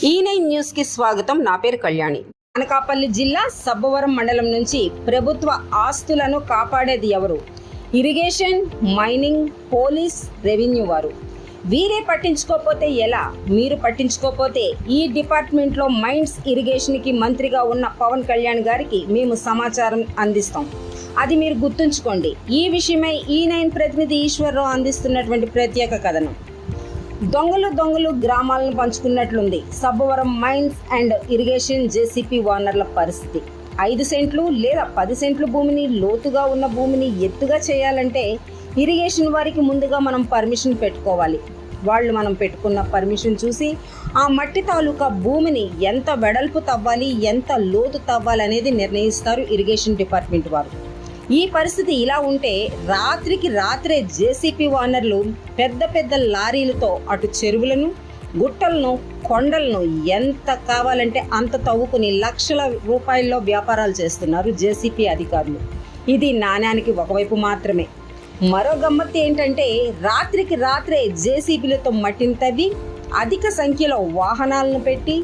ఈ9 news కి స్వాగతం. నా పేరు కళ్యాణి. అనకాపల్లి జిల్లా సబ్బవరం మండలం నుంచి ప్రభుత్వ ఆస్తులను కాపాడేది ఎవరు? ఇరిగేషన్, మైనింగ్, పోలీస్, రెవెన్యూ వారు. వీరే పట్టించుకోకపోతే ఎలా? మీరు పట్టించుకోకపోతే ఈ డిపార్ట్మెంట్లో మైన్స్, ఇరిగేషన్కి మంత్రిగా ఉన్న పవన్ కళ్యాణ్ గారికి మేము సమాచారం అందిస్తాం. అది మీరు గుర్తుంచుకోండి. ఈ విషయమై ఈ9 ప్రతినిధి ఈశ్వర్రావు అందిస్తున్నటువంటి ప్రత్యేక కథనం. దొంగలు గ్రామాలను పంచుకున్నట్లుంది Sabbavaram mines and irrigation JCB ఓనర్ల పరిస్థితి. 5 సెంట్లు లేదా 10 సెంట్లు భూమిని, లోతుగా ఉన్న భూమిని ఎత్తుగా చేయాలంటే ఇరిగేషన్ వారికి ముందుగా మనం పర్మిషన్ పెట్టుకోవాలి. వాళ్ళు మనం పెట్టుకున్న పర్మిషన్ చూసి ఆ మట్టి తాలూకా భూమిని ఎంత వెడల్పు తవ్వాలి, ఎంత లోతు తవ్వాలి అనేది నిర్ణయిస్తారు ఇరిగేషన్ డిపార్ట్మెంట్ వారు. ఈ పరిస్థితి ఇలా ఉంటే రాత్రికి రాత్రే జేసీపీ ఓనర్లు పెద్ద లారీలతో అటు చెరువులను, గుట్టలను, కొండలను ఎంత కావాలంటే అంత తవ్వుకుని లక్షల రూపాయల్లో వ్యాపారాలు చేస్తున్నారు జేసీపీ అధికారులు. ఇది నాణ్యానికి ఒకవైపు మాత్రమే. మరో గమ్మత్తు ఏంటంటే రాత్రికి రాత్రే జేసీబీలతో మట్టిని తవ్వి అధిక సంఖ్యలో వాహనాలను పెట్టి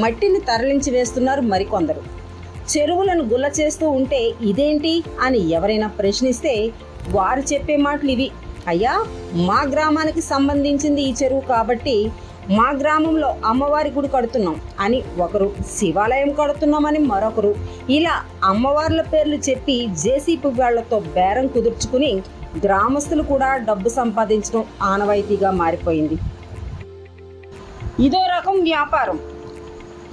మట్టిని తరలించి వేస్తున్నారు మరికొందరు. చెరువులను గుల్ల చేస్తూ ఉంటే ఇదేంటి అని ఎవరైనా ప్రశ్నిస్తే వారు చెప్పే మాటలు ఇవి: అయ్యా, మా గ్రామానికి సంబంధించింది ఈ చెరువు కాబట్టి మా గ్రామంలో అమ్మవారి గుడి కడుతున్నాం అని ఒకరు, శివాలయం కడుతున్నామని మరొకరు, ఇలా అమ్మవార్ల పేర్లు చెప్పి జేసీపీ వాళ్లతో బేరం కుదుర్చుకుని గ్రామస్తులు కూడా డబ్బు సంపాదించడం ఆనవాయితీగా మారిపోయింది. ఇదో రకం వ్యాపారం.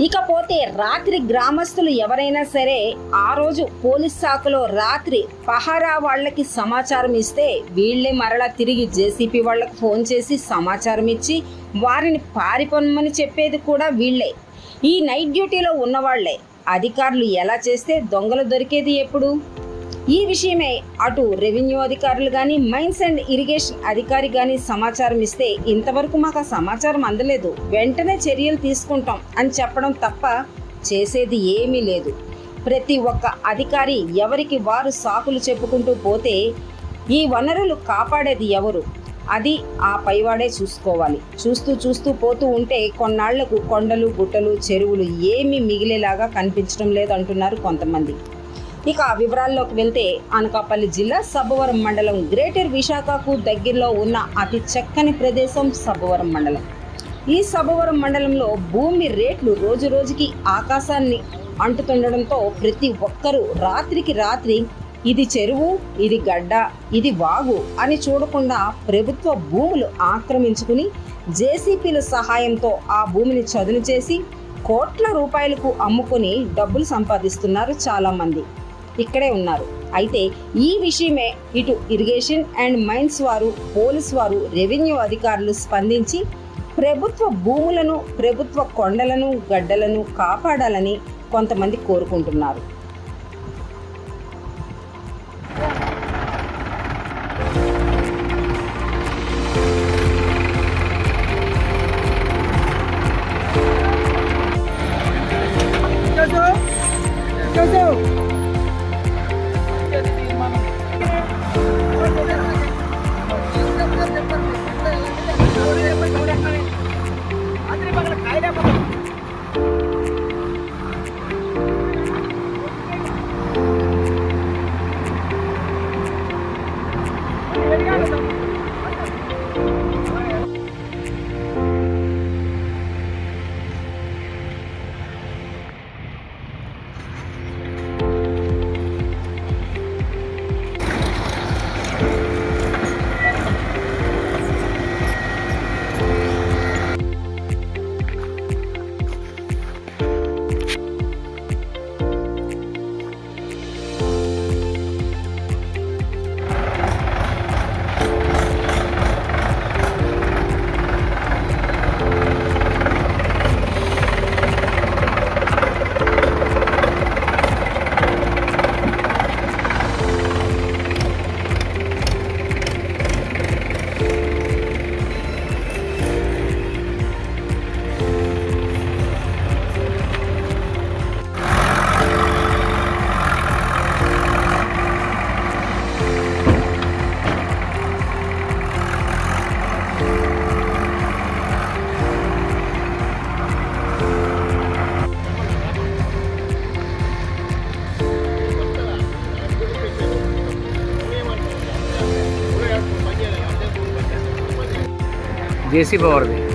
ఇకపోతే రాత్రి గ్రామస్తులు ఎవరైనా సరే ఆ రోజు పోలీస్ శాఖలో రాత్రి పహారా వాళ్ళకి సమాచారం ఇస్తే వీళ్లే మరలా తిరిగి జేసీపీ వాళ్ళకి ఫోన్ చేసి సమాచారం ఇచ్చి వారిని పారిపోమని చెప్పేది కూడా వీళ్లే. ఈ నైట్ డ్యూటీలో ఉన్నవాళ్లే. అధికారులు ఎలా చేస్తే దొంగలు దొరికేది ఎప్పుడు? ఈ విషయమే అటు రెవెన్యూ అధికారులు కానీ, మైన్స్ అండ్ ఇరిగేషన్ అధికారి కానీ సమాచారం ఇస్తే ఇంతవరకు మాకు ఆ సమాచారం అందలేదు, వెంటనే చర్యలు తీసుకుంటాం అని చెప్పడం తప్ప చేసేది ఏమీ లేదు. ప్రతి ఒక్క అధికారి ఎవరికి వారు సాకులు చెప్పుకుంటూ పోతే ఈ వనరులు కాపాడేది ఎవరు? అది ఆ పైవాడే చూసుకోవాలి. చూస్తూ పోతూ ఉంటే కొన్నాళ్లకు కొండలు, గుట్టలు, చెరువులు ఏమీ మిగిలేలాగా కనిపించడం లేదంటున్నారు కొంతమంది. ఇక వివరాల్లోకి వెళ్తే అనకాపల్లి జిల్లా సబ్బవరం మండలం గ్రేటర్ విశాఖకు దగ్గరలో ఉన్న అతి చక్కని ప్రదేశం సబ్బవరం మండలం. ఈ సబ్బవరం మండలంలో భూమి రేట్లు రోజుకి ఆకాశాన్ని అంటుతుండడంతో ప్రతి ఒక్కరూ రాత్రికి రాత్రి ఇది చెరువు, ఇది గడ్డ, ఇది వాగు అని చూడకుండా ప్రభుత్వ భూములు ఆక్రమించుకుని జేసీపీల సహాయంతో ఆ భూమిని చదును చేసి కోట్ల రూపాయలకు అమ్ముకొని డబ్బులు సంపాదిస్తున్నారు చాలామంది. ఇక్కడే ఉన్నారు. అయితే ఈ విషయమే ఇటు ఇరిగేషన్ అండ్ మైన్స్ వారు, పోలీస్ వారు, రెవెన్యూ అధికారులు స్పందించి ప్రభుత్వ భూములను, ప్రభుత్వ కొండలను, గడ్డలను కాపాడాలని కొంతమంది కోరుకుంటున్నారు. జేసీ పవర్ది.